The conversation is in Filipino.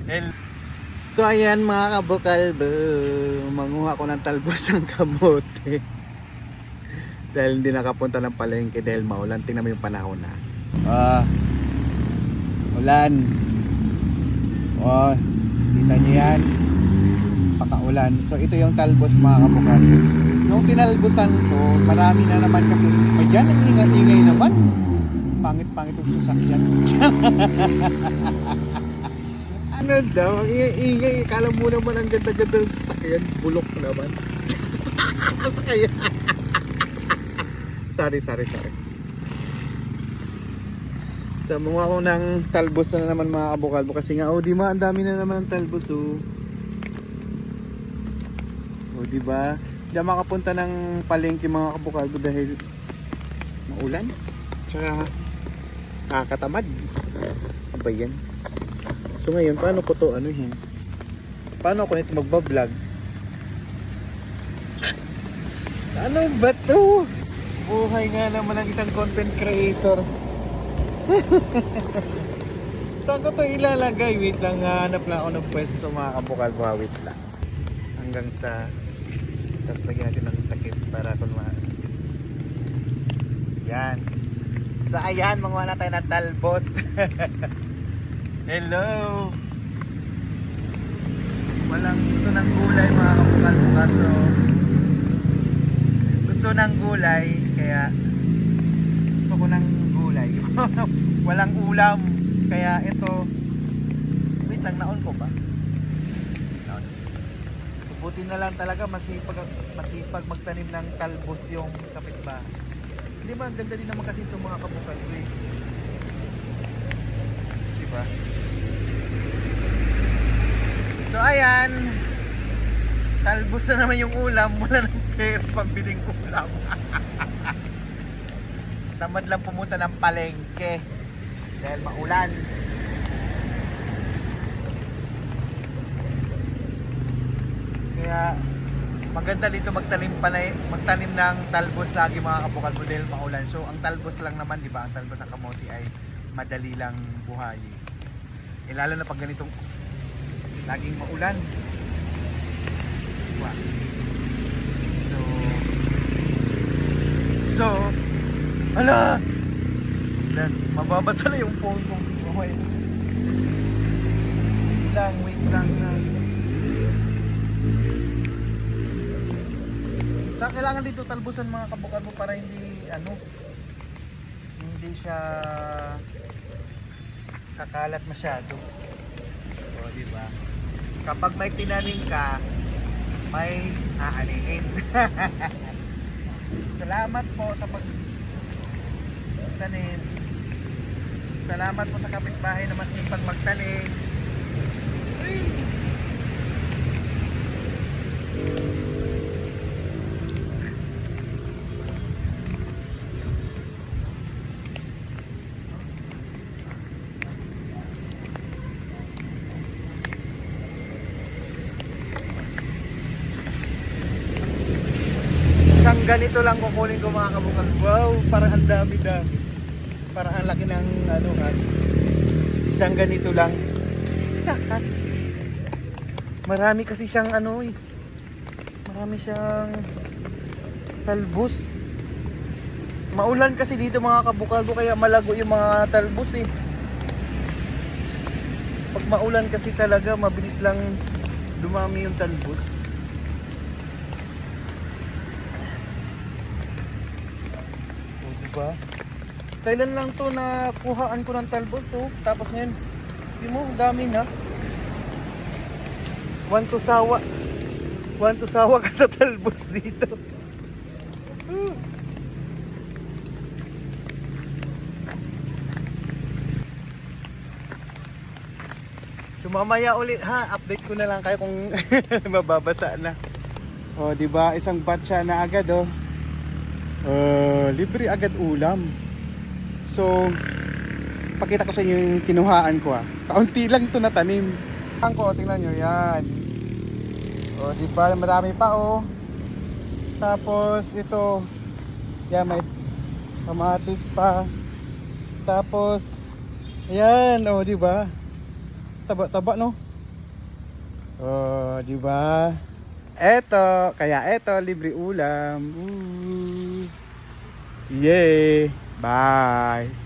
El- So ayan mga kabukalbo, manguha ko ng talbos ng kamote. Dahil hindi nakapunta ng palengke dahil maulan. Tingnan mo yung panahon na. Ulan. Kita nyo yan. Pakaulan. So ito yung talbos mga kabukalbo. Yung tinalbosan ko, marami na naman kasi. Ay dyan, ang ingay naman. Pangit-pangit yung sasakyan. Ano daw, ang ingay. Kala mo naman ang ganda-ganda ng sasakyan. Bulok naman. Kaya sorry. So mga ako ng talbos na naman mga kabukalbo. Kasi nga, di ba, ang dami na naman ng talbos di ba? Hindi ako makapunta ng palengke mga kabukalbo dahil maulan. Tsaka nakakatamad. Aba yan. So ngayon, paano ko to anuhin? Paano ako nito magbablog? Ano ba to? Buhay nga naman ng isang content creator. Saan ko to ilalagay? Wait lang, hanap lang ako ng pwesto mga kabukalbo. Wait lang. Hanggang sa tapos lagyan natin ng takip para kunwari. Yan. So ayan, manguha na tayo ng talbos. Hello. Walang gusto ng gulay mga kabukalbo, kaso gusto ng gulay, kaya gusto ko ng gulay. Walang ulam, kaya ito. Wait lang, naon ko ba? Naon. Subutin na lang talaga, masipag magtanim ng talbos yung kapitbahay. Hindi ba, ganda din naman kasi itong mga kabukalbo diba? So ayan, talbos na naman yung ulam. Wala nang pera pambiling ulam. Tamad lang pumunta ng palengke dahil maulan. Kaya maganda dito magtanim ng talbos lagi mga kabukalbo dahil maulan. So ang talbos lang naman, di ba, ang talbos ng kamote ay madali lang buhayin. Lalo na pag ganitong laging maulan. Wow. So hala! Mababasa na yung phone ko. Okay. Wait lang na. Saan kailangan dito talbusan mga kabukalbo para hindi hindi siya kakalat masyado. O di ba? Kapag may tinanim ka, may aanihin. Salamat po sa pagtanim. Salamat po sa kapitbahay na masipag magtanim. Isang ganito lang kukunin ko mga kabukal. Wow, parang ang dami-dami. Parang ang laki ng isang ganito lang. Marami kasi siyang marami siyang talbos. Maulan kasi dito mga kabukalbo, kaya malago yung mga talbos Pag maulan kasi talaga mabilis lang dumami yung talbos. Diba? Kailan lang to na kuhaan ko ng talbos tapos ngayon dami na. Want to sawa ka sa talbos dito. So mamaya ulit update ko na lang kayo kung mababasa na. Di ba, isang batcha na agad libre agad ulam. So pakita ko sa inyo yung kinuhaan ko kaunti lang to na tanim. Tingnan nyo yan. Di ba, marami pa Tapos ito, yan, may kamatis pa. Tapos ayan, di ba? Taba-taba no? Oh, di ba? Eto, kaya eto, libre ulam. Yay! Bye!